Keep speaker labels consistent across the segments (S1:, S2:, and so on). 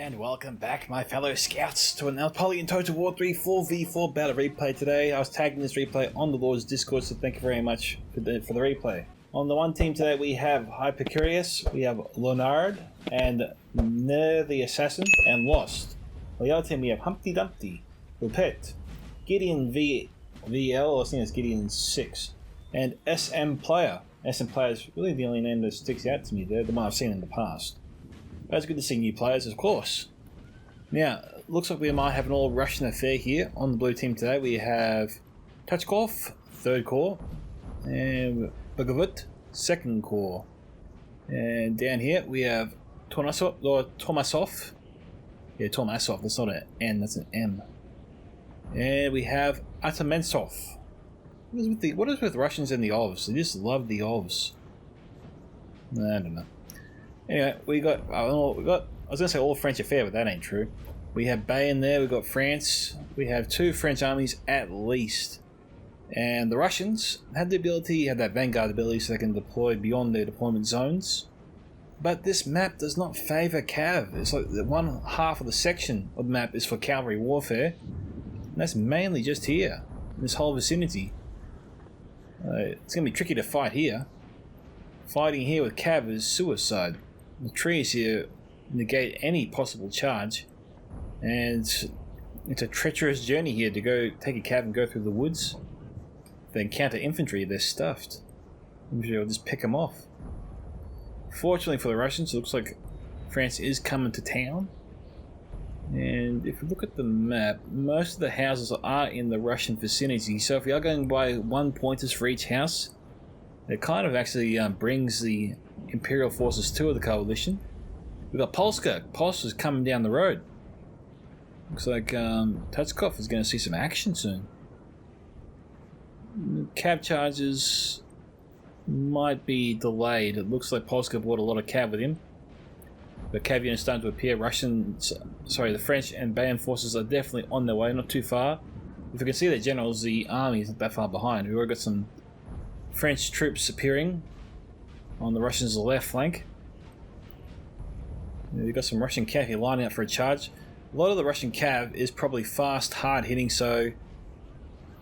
S1: And welcome back, my fellow scouts, to an Napoleon Total War 3 4v4 battle replay today. I was tagging this replay on the Lord's Discord, so thank you very much for the replay. On the one team today, we have Hypercurious, we have Leonard, and Ner the Assassin, and Lost. On the other team, we have Humpty Dumpty, Lupet, Gideon VL, I think it's Gideon 6, and SM Player. SM Player is really the only name that sticks out to me there, the one I've seen in the past. But it's good to see new players, of course. Now, looks like we might have an all-Russian affair here. On the blue team today, we have Touchkov, 3rd Corps, and Bogovut, 2nd Corps. And down here, we have Tomasov. Yeah, Tomasov, that's not an N, that's an M. And we have Atamensov. What is with Russians and the OVs? They just love the OVs. I don't know. Anyway, I was going to say all French affair, but that ain't true. We have Bay in there, we've got France. We have 2 French armies at least. And the Russians have the ability, have that Vanguard ability so they can deploy beyond their deployment zones. But this map does not favour Cav. It's like the one half of the section of the map is for cavalry warfare. And that's mainly just here, in this whole vicinity. It's going to be tricky to fight here. Fighting here with Cav is suicide. The trees here negate any possible charge, and it's a treacherous journey here to go take a Cav and go through the woods. If they encounter infantry, they're stuffed. Infantry will just pick them off. Fortunately for the Russians, it looks like France is coming to town. And if we look at the map, most of the houses are in the Russian vicinity, so if we are going by 1 pointers for each house, it kind of actually brings the Imperial forces to the coalition. We've got Polska. Polska's coming down the road. Looks like Tutskov is going to see some action soon. Cav charges might be delayed. It looks like Polska brought a lot of cav with him. The cav units starting to appear. The French and Bayan forces are definitely on their way, not too far. If you can see their generals, the army isn't that far behind. We've already got some French troops appearing on the Russians' left flank. We've got some Russian cav here lining up for a charge. A lot of the Russian cav is probably fast, hard hitting, so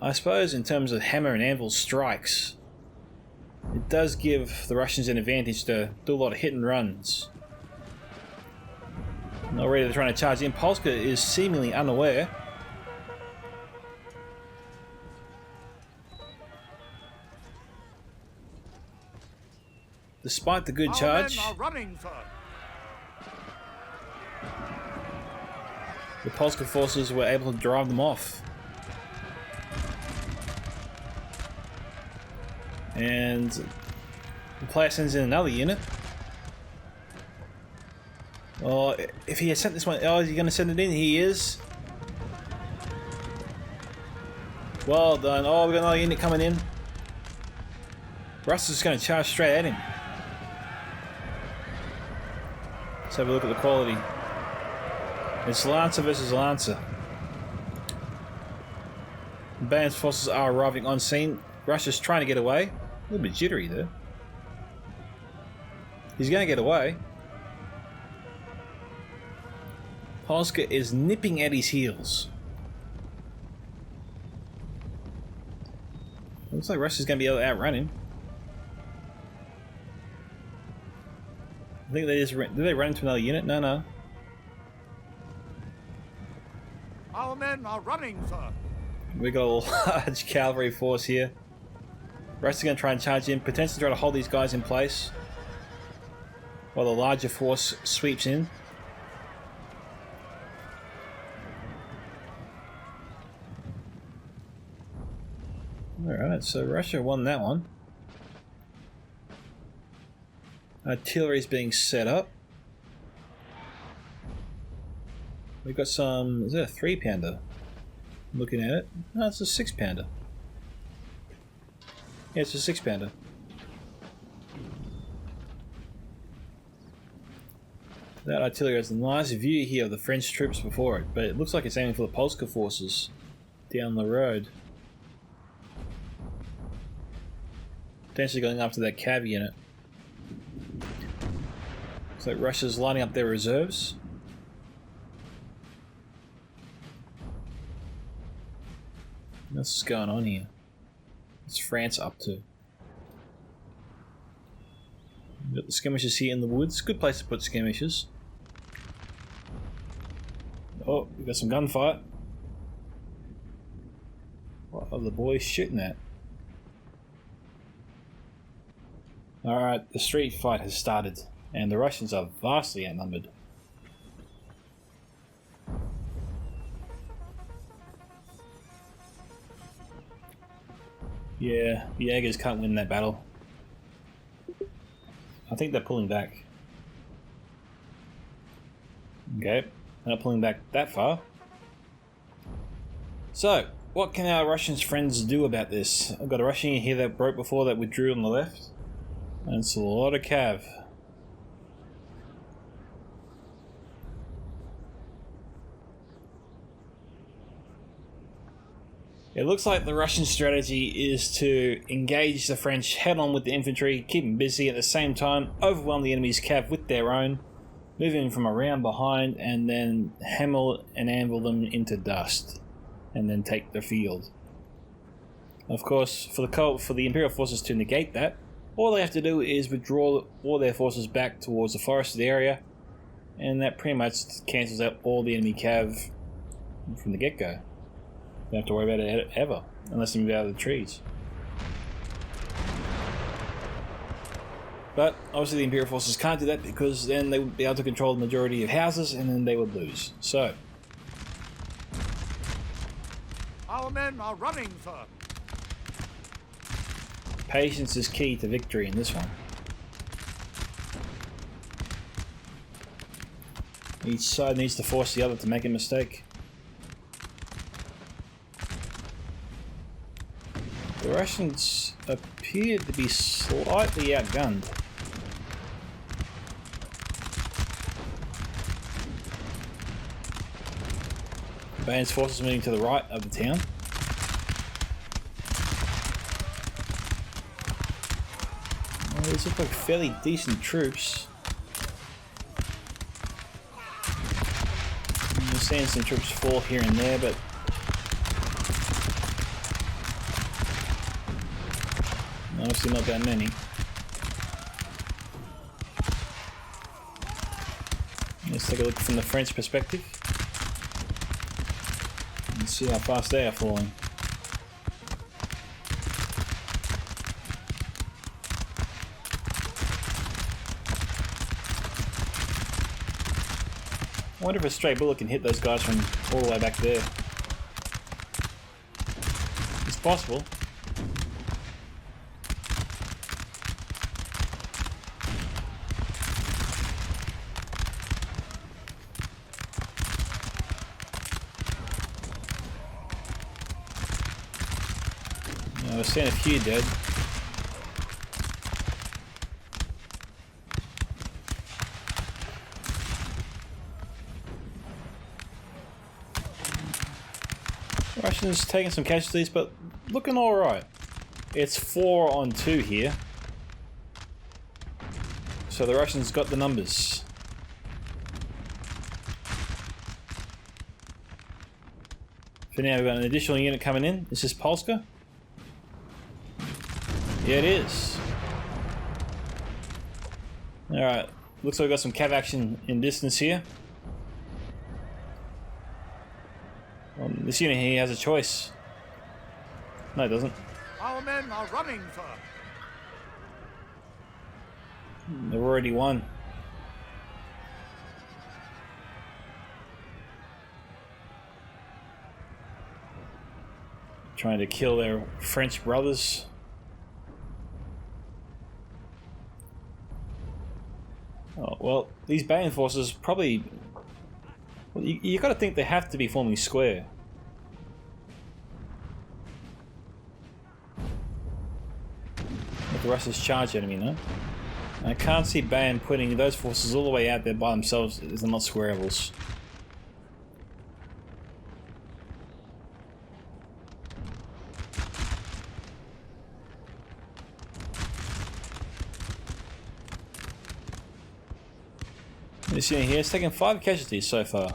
S1: I suppose in terms of hammer and anvil strikes, it does give the Russians an advantage to do a lot of hit and runs. Already they're trying to charge in. Polska is seemingly unaware. Despite the good charge, the Polska forces were able to drive them off. And the player sends in another unit. Oh, if he had sent this one, oh, is he going to send it in? He is. Well done. Oh, we've got another unit coming in. Russ is going to charge straight at him. Let's have a look at the quality. It's Lancer versus Lancer. Bayan's forces are arriving on scene. Russia's trying to get away. A little bit jittery there. He's going to get away. Polska is nipping at his heels. Looks like Russia's going to be able to outrun him. I think they just did they run into another unit? No.
S2: Our men are running, sir.
S1: We got a large cavalry force here. Russia's going to try and charge in, potentially try to hold these guys in place while the larger force sweeps in. Alright, so Russia won that one. Artillery is being set up. We've got some... Is that a 3-pounder? Looking at it. No, it's a 6-pounder. Yeah, it's a 6-pounder. That artillery has a nice view here of the French troops before it, but it looks like it's aiming for the Polska forces down the road. Potentially going after that cav unit. Looks like Russia's lining up their reserves. What's going on here? What's France up to? We've got the skirmishers here in the woods. Good place to put skirmishers. Oh, we've got some gunfire. What are the boys shooting at? Alright, the street fight has started, and the Russians are vastly outnumbered. Yeah, the Jaegers can't win that battle. I think they're pulling back. Okay, they're not pulling back that far. So, what can our Russian friends do about this? I've got a Russian here that broke before that withdrew on the left. And it's a lot of cav. It looks like the Russian strategy is to engage the French head on with the infantry, keep them busy, at the same time overwhelm the enemy's cav with their own, move in from around behind, and then hammer and anvil them into dust, and then take the field. Of course, for the Imperial forces to negate that, all they have to do is withdraw all their forces back towards the forested area, and that pretty much cancels out all the enemy cav from the get-go. Don't have to worry about it ever, unless they move out of the trees. But obviously the Imperial forces can't do that, because then they would be able to control the majority of houses, and then they would lose. So,
S2: Our men are running, sir.
S1: patience is key to victory in this one. Each side needs to force the other to make a mistake. The Russians appear to be slightly outgunned. Bane's forces moving to the right of the town. Well, these look like fairly decent troops. We're seeing some troops fall here and there, but obviously not that many. Let's take a look from the French perspective and see how fast they are falling. I wonder if a stray bullet can hit those guys from all the way back there. It's possible. We're seeing a few dead. Russians taking some casualties, but looking alright. It's 4 on 2 here. So the Russians got the numbers. For now, we've got an additional unit coming in. Is this Polska? Yeah, it is. Alright, looks like we've got some cav action in distance here. This unit here has a choice. No, it doesn't.
S2: Our men are running, sir.
S1: They've already won. Trying to kill their French brothers. Oh, well, these Bayan forces probably... Well, you got to think they have to be forming square. Let the Russians charge at him, you know? I can't see Bayan putting those forces all the way out there by themselves if they're not squareables. This unit here has taken 5 casualties so far.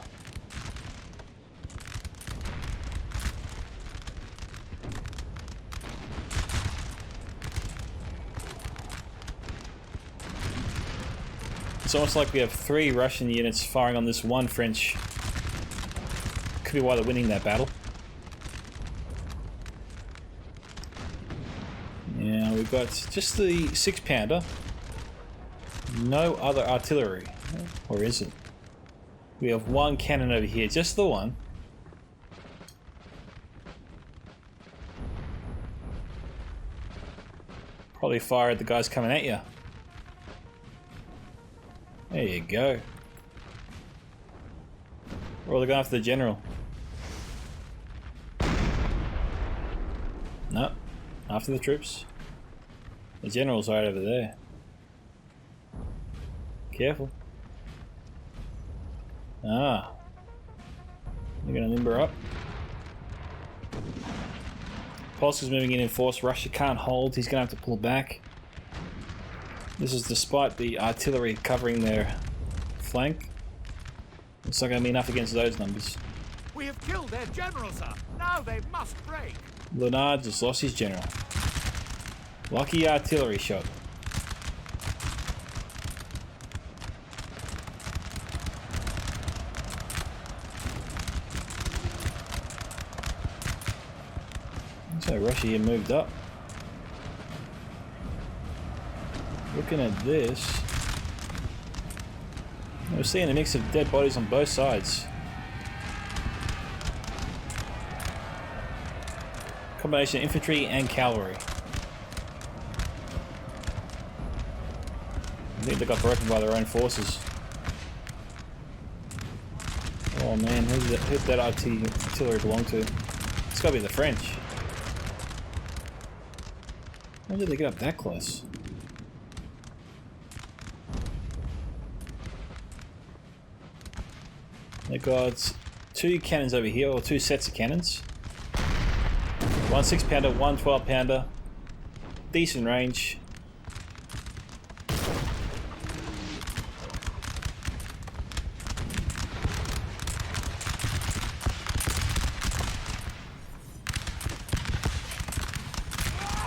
S1: It's almost like we have 3 Russian units firing on this one French. Could be why they're winning that battle. Yeah, we've got just the 6-pounder. No other artillery. Or is it? We have 1 cannon over here, just the one. Probably fire at the guys coming at you. There you go. Or they're going after the general. No, after the troops. The general's right over there. Careful. Ah. They're gonna limber up. Polska's moving in force. Russia can't hold. He's gonna have to pull back. This is despite the artillery covering their flank. It's not gonna be enough against those numbers.
S2: We have killed their general, sir. Now they must break.
S1: Leonard just lost his general. Lucky artillery shot. So Russia here moved up. Looking at this, we're seeing a mix of dead bodies on both sides. Combination of infantry and cavalry. I think they got broken by their own forces. Oh man, who'd that artillery belong to? It's gotta be the French. When did they get up that close? They got 2 cannons over here, or 2 sets of cannons. 1 6-pounder, 1 12-pounder. Decent range.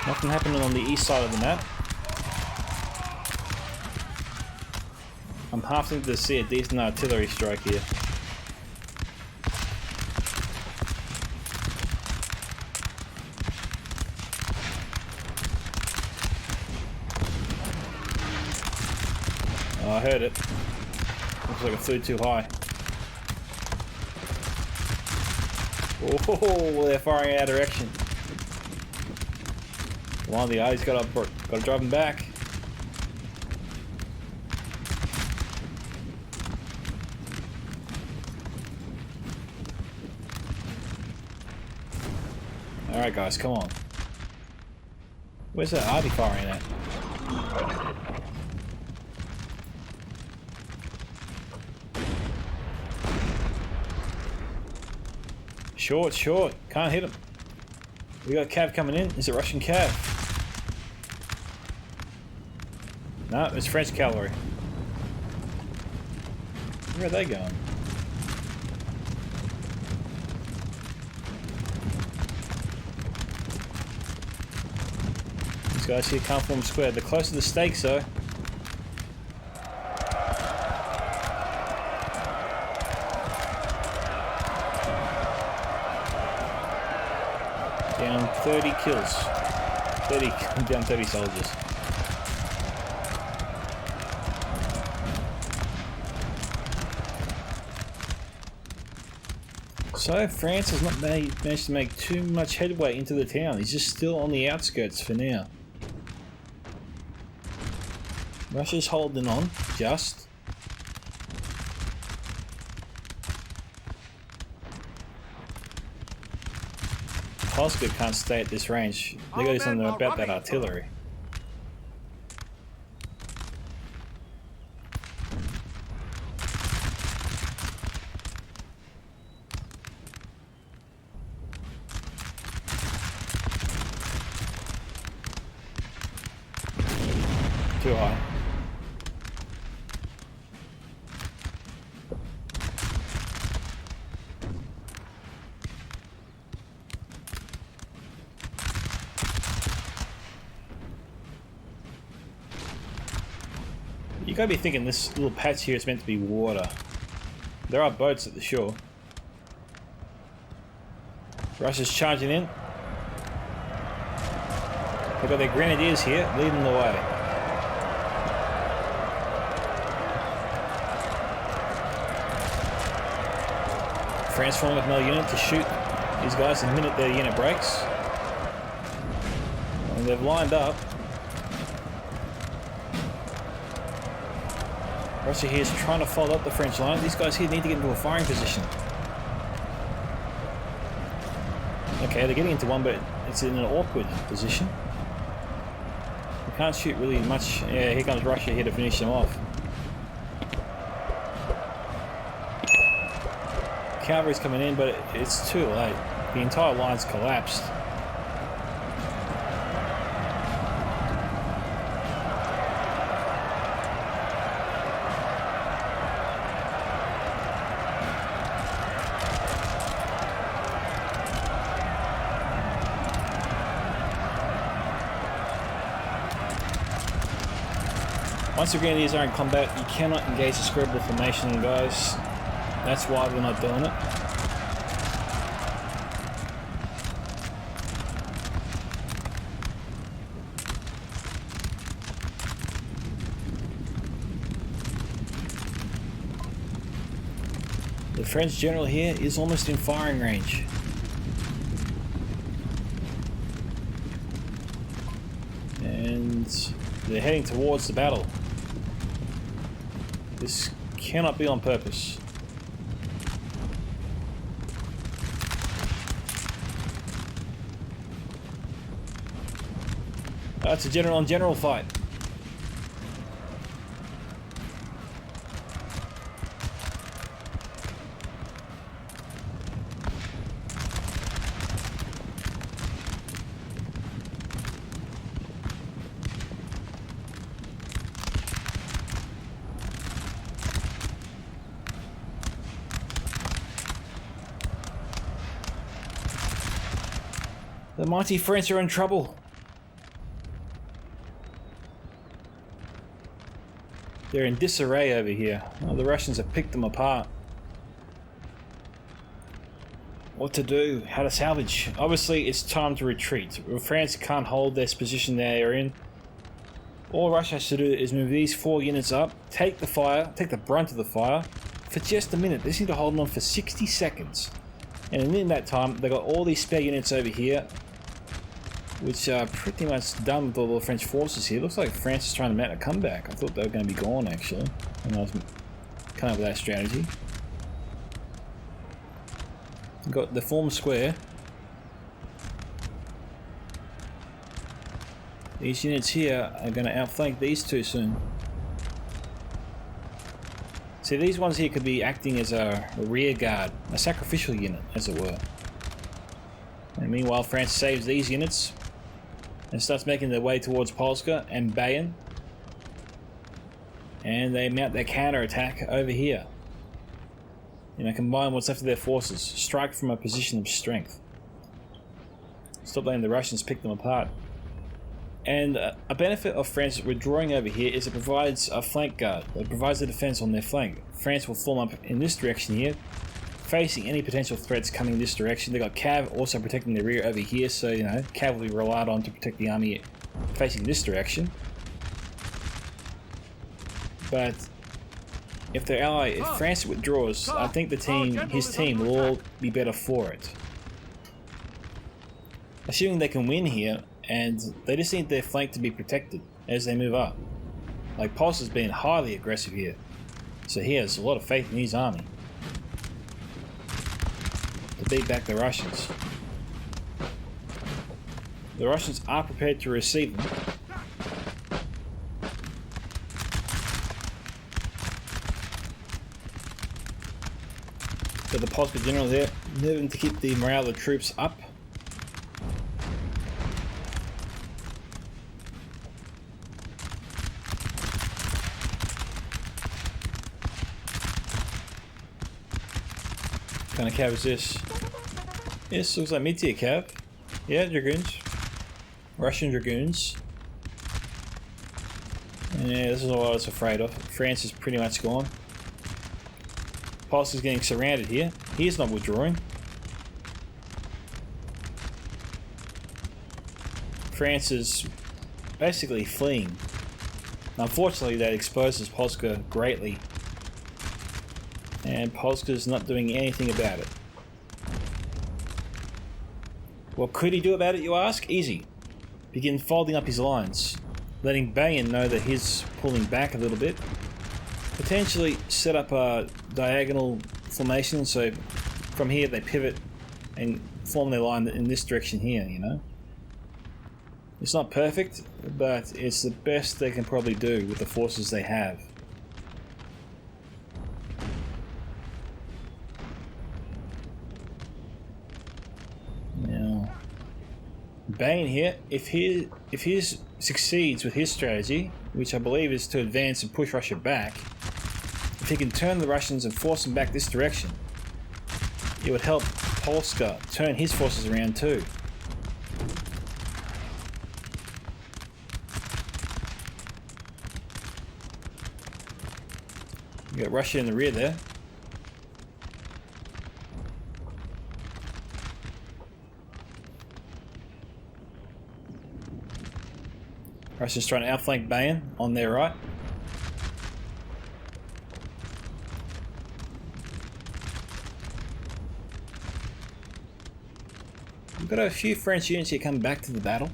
S1: Nothing happening on the east side of the map. I'm half tempted to see a decent artillery strike here. Oh, I heard it. Looks like it flew too high. Oh, they're firing in our direction. One of the eyes gotta drive him back. Alright guys, come on. Where's that arty firing at? Short. Can't hit him. We got Cav coming in. Is it Russian Cav? No, it's French cavalry. Where are they going? These guys here can't form square. They're close to the stakes though. Down 30 kills. Down 30 soldiers. So France has not managed to make too much headway into the town. He's just still on the outskirts for now. Russia's holding on, just. Polska can't stay at this range. They gotta do something about that artillery. Too high. You gotta be thinking this little patch here is meant to be water. There are boats at the shore. Russia's charging in. They've got their grenadiers here, leading the way. France forming up another unit to shoot these guys the minute their unit breaks. And they've lined up. Russia here is trying to follow up the French line. These guys here need to get into a firing position. Okay, they're getting into one, but it's in an awkward position. We can't shoot really much. Yeah, here comes Russia here to finish them off. Cavalry's coming in, but it's too late. The entire line's collapsed. Once the grenadiers are in combat, you cannot engage the square formation, guys. That's why we're not doing it. The French general here is almost in firing range. And they're heading towards the battle. This cannot be on purpose. It's a general on general fight. The mighty French are in trouble. They're in disarray over here. Oh, the Russians have picked them apart. What to do? How to salvage? Obviously, it's time to retreat. France can't hold this position they are in. All Russia has to do is move these 4 units up, take the fire, take the brunt of the fire, for just a minute. They just need to hold on for 60 seconds. And in that time, they've got all these spare units over here, which are pretty much done with all the French forces here. Looks like France is trying to mount a comeback. I thought they were going to be gone, actually, when I was coming up with that strategy. Got the form square. These units here are going to outflank these two soon. See, these ones here could be acting as a rear guard, a sacrificial unit, as it were. And meanwhile, France saves these units and starts making their way towards Polska and Bayern. And they mount their counter-attack over here. You know, combine what's left of their forces. Strike from a position of strength. Stop letting the Russians pick them apart. And a benefit of France withdrawing over here is it provides a flank guard. It provides a defense on their flank. France will form up in this direction here, facing any potential threats coming this direction. They've got Cav also protecting the rear over here, so, you know, Cav will be relied on to protect the army facing this direction. But if their ally, if France withdraws, I think the team, his team, will all be better for it. Assuming they can win here, and they just need their flank to be protected as they move up. Like, Pulse has been highly aggressive here, so he has a lot of faith in his army to beat back the Russians. The Russians are prepared to receive them. Got the Polska general there, moving to keep the morale of the troops up. What kind of cav is this? This looks like mid-tier cav. Yeah, dragoons. Russian dragoons. Yeah, this is what I was afraid of. France is pretty much gone. Polska's getting surrounded here. He's not withdrawing. France is basically fleeing. Unfortunately, that exposes Polska greatly. And Polska's not doing anything about it. What could he do about it, you ask? Easy. Begin folding up his lines. Letting Bayern know that he's pulling back a little bit. Potentially set up a diagonal formation, so from here they pivot and form their line in this direction here, you know. It's not perfect, but it's the best they can probably do with the forces they have. Now, Bayern here, if he succeeds with his strategy, which I believe is to advance and push Russia back, if he can turn the Russians and force them back this direction, it would help Polska turn his forces around too. You got Russia in the rear there. Russia's trying to outflank Bayern on their right. We've got a few French units here coming back to the battle.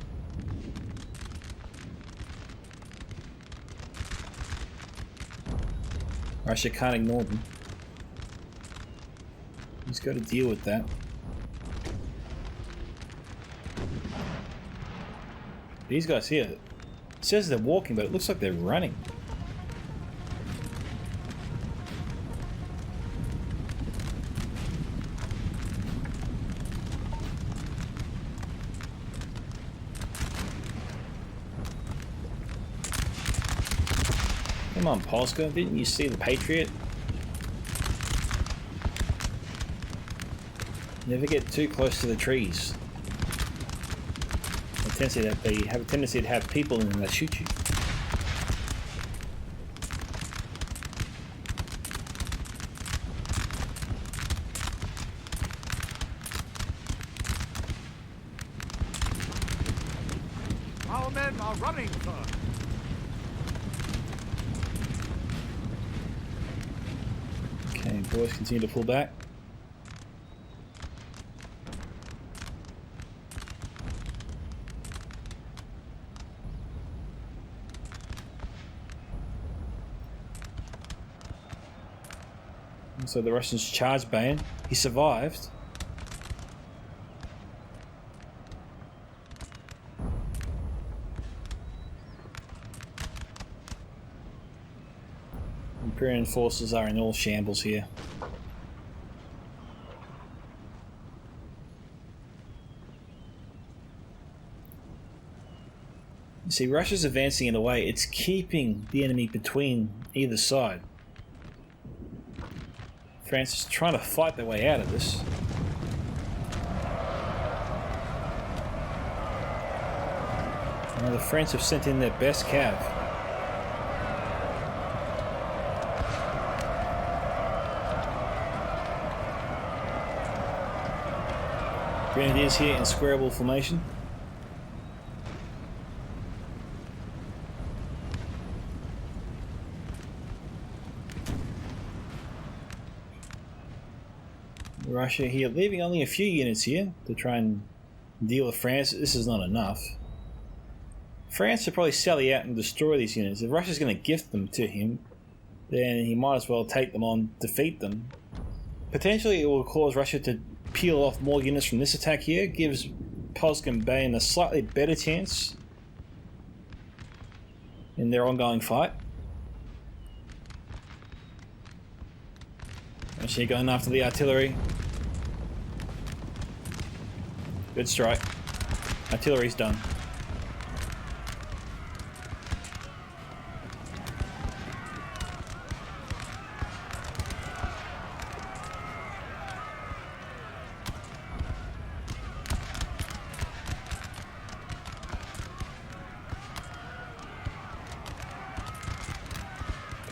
S1: Russia can't ignore them. He's got to deal with that. These guys here, it says they're walking, but it looks like they're running. Come on, Polska, didn't you see the Patriot? Never get too close to the trees. They have a tendency to have people in them that shoot you.
S2: Our men are running, sir.
S1: Okay, boys, continue to pull back. So the Russians charged Bayern. He survived. Imperial forces are in all shambles here. You see, Russia's advancing in a way, it's keeping the enemy between either side. France is trying to fight their way out of this. Now the French have sent in their best cav. Grenadiers here in squarable formation. Russia here, leaving only a few units here to try and deal with France. This is not enough. France should probably sally out and destroy these units. If Russia's going to gift them to him, then he might as well take them on, defeat them. Potentially it will cause Russia to peel off more units from this attack here, gives Polska and Bayern a slightly better chance in their ongoing fight. Russia going after the artillery. Good strike. Artillery's done.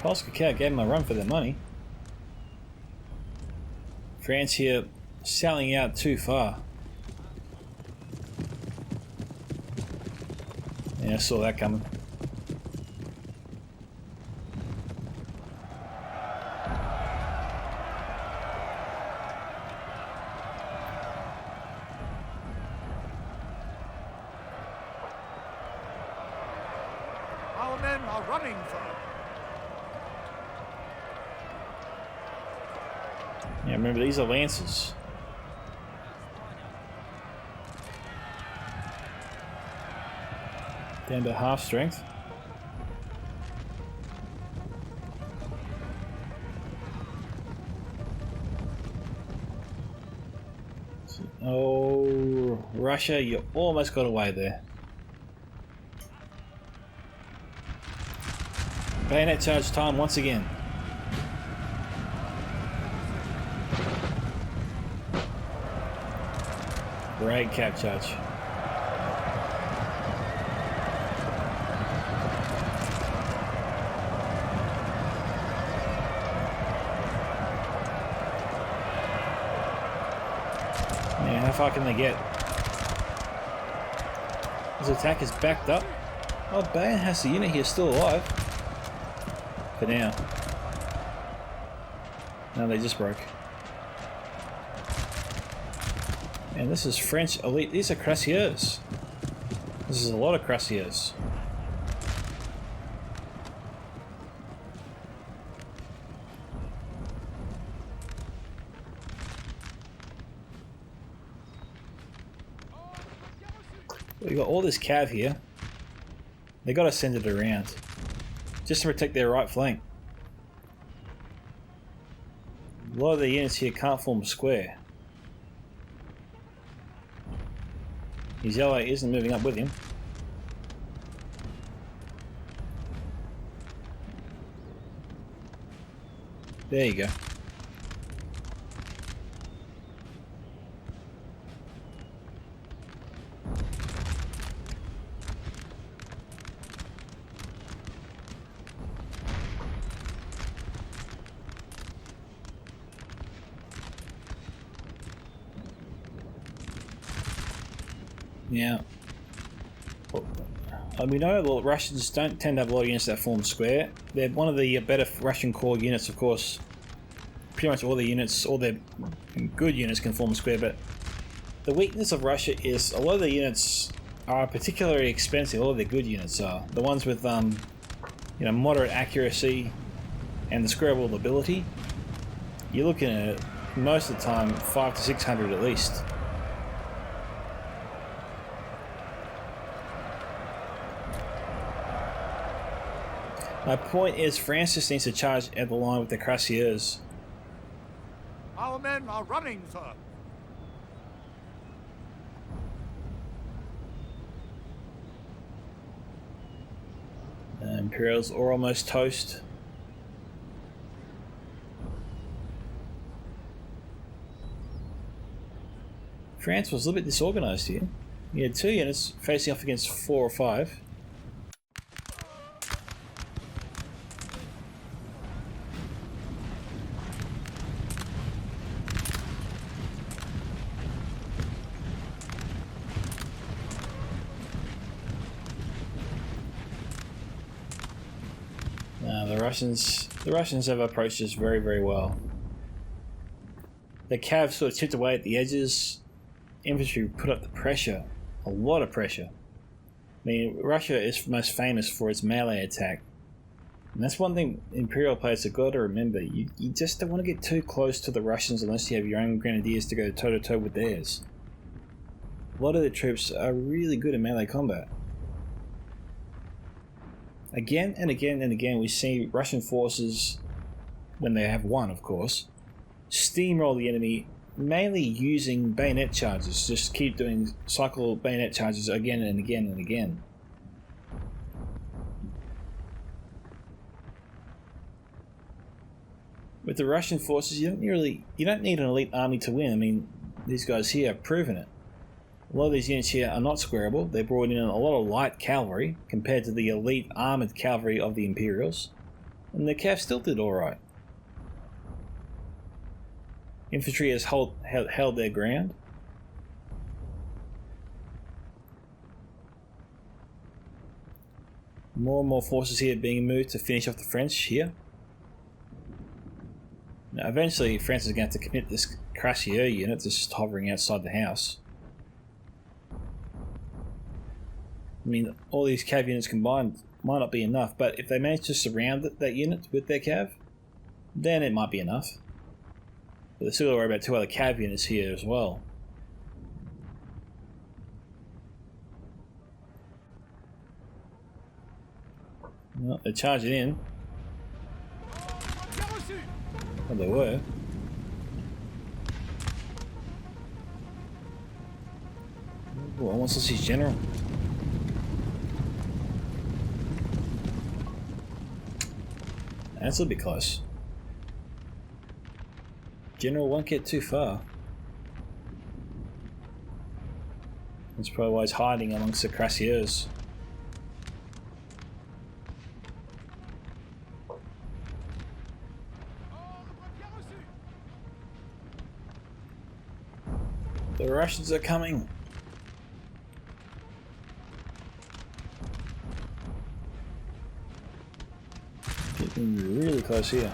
S1: Polska cow gave them a run for their money. France here selling out too far. Yeah, I saw that coming.
S2: Our men are running for it.
S1: Yeah, remember these are lances. Down to half strength. Oh, Russia, you almost got away there. Bayonet charge time once again. Great cap charge. Man, how far can they get? His attack is backed up. Oh, Bayon has the unit here still alive. For now. No, they just broke. And this is French elite. These are cuirassiers. This is a lot of cuirassiers. We got all this cav here. They got to send it around just to protect their right flank. A lot of the units here can't form a square. His ally isn't moving up with him. There you go. Yeah. We know the Russians don't tend to have a lot of units that form square. They're one of the better Russian core units, of course. Pretty much all the units, all their good units can form a square, but the weakness of Russia is a lot of the units are particularly expensive. All of their good units are. The ones with moderate accuracy and the squareable ability. You're looking at most of the time 500 to 600 at least. My point is, France just needs to charge at the line with the cuirassiers.
S2: Our men are running, sir.
S1: Imperials are almost toast. France was a little bit disorganized here. You had 2 units facing off against 4 or 5. The Russians have approached us very, very well. The cav sort of chipped away at the edges. Infantry put up the pressure, a lot of pressure. I mean, Russia is most famous for its melee attack. And that's one thing Imperial players have got to remember. You just don't want to get too close to the Russians unless you have your own grenadiers to go toe-to-toe with theirs. A lot of the troops are really good in melee combat. Again and again and again, we see Russian forces, when they have won, of course, steamroll the enemy, mainly using bayonet charges. Just keep doing cycle bayonet charges again and again and again. With the Russian forces, you don't need an elite army to win. I mean, these guys here have proven it. A lot of these units here are not squareable. They brought in a lot of light cavalry compared to the elite armoured cavalry of the Imperials. And the cav still did alright. Infantry has held their ground. More and more forces here being moved to finish off the French here. Now eventually France is going to have to commit this Cuirassier unit that's just hovering outside the house. I mean, all these cav units combined might not be enough, but if they manage to surround that unit with their cav, then it might be enough. But they're still got to worry about 2 other cav units here as well. Well, they're charging in. Well, they were. Oh, I want to see General. That's a little bit close. General won't get too far. That's probably why he's hiding amongst the Cuirassiers. The Russians are coming. Getting really close here.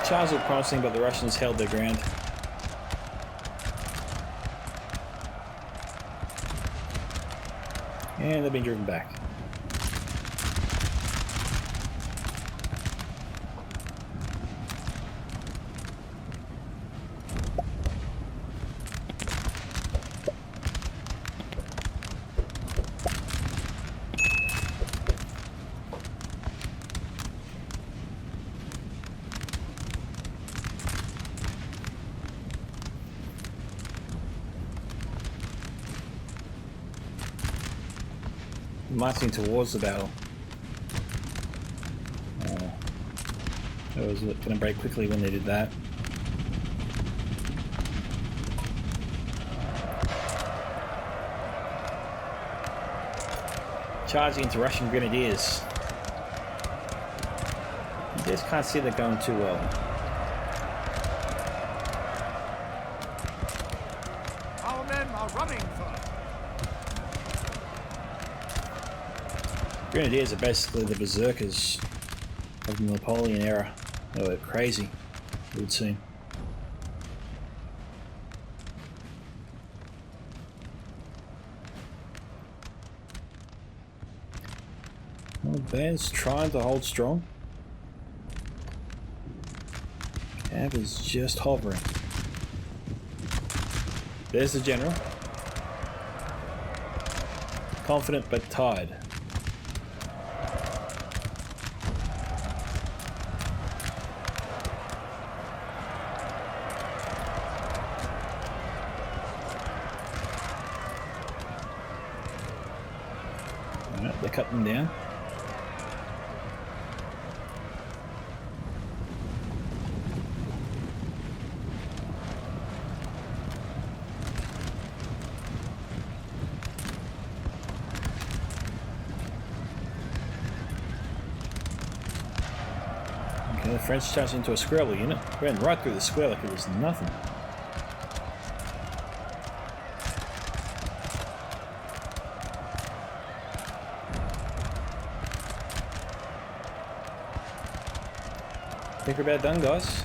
S1: Charges look promising, but the Russians held their ground. And they've been driven back. Marching towards the battle. It was going to break quickly when they did that. Charging into Russian grenadiers. You just can't see they're going too well.
S2: Our men are running for.
S1: Grenadiers are basically the berserkers of the Napoleon era. They were crazy, it would seem. Well, the band's trying to hold strong. Cav is just hovering. There's the general. Confident but tired. They cut them down. Okay, the French charged into a square unit. Ran right through the square like it was nothing. I think we're about done, guys.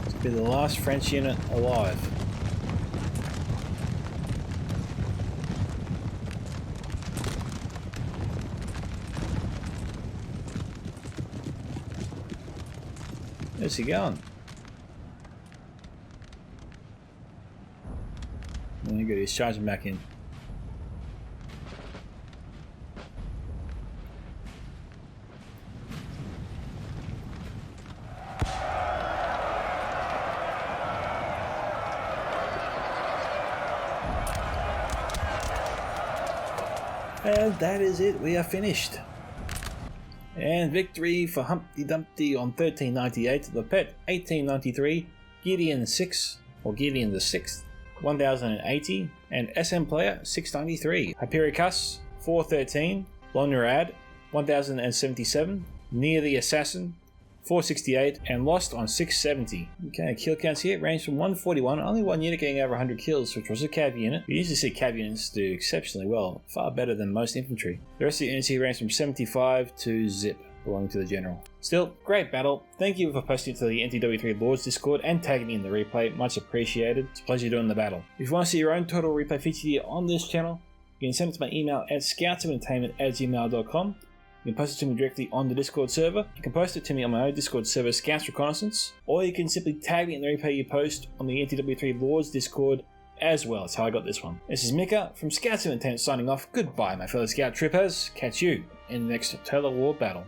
S1: This will be the last French unit alive. Where's he going? Very good, he's charging back in. And that is it, we are finished. And victory for Humpty Dumpty on 1398, the Pet 1893, Gideon 6, or Gideon the 6th, 1080, and SM Player 693, Hypericus 413, Lonrad 1077, Near the Assassin 468, and Lost on 670. Okay, kill counts here range from 141, only one unit getting over 100 kills, which was a cav unit. We usually see cav units do exceptionally well, far better than most infantry. The rest of the units here range from 75 to zip, belonging to the general. Still, great battle. Thank you for posting it to the NTW3 Lords Discord and tagging me in the replay, much appreciated. It's a pleasure doing the battle. If you want to see your own total replay featured here on this channel, you can send it to my email at scoutsomentertainment@gmail.com. You can post it to me directly on the Discord server. You can post it to me on my own Discord server, Scouts Reconnaissance, or you can simply tag me in the replay you post on the NTW3 Lords Discord as well. That's how I got this one. This is Micka from Scouts Entertainment signing off. Goodbye, my fellow Scout Trippers. Catch you in the next Total War battle.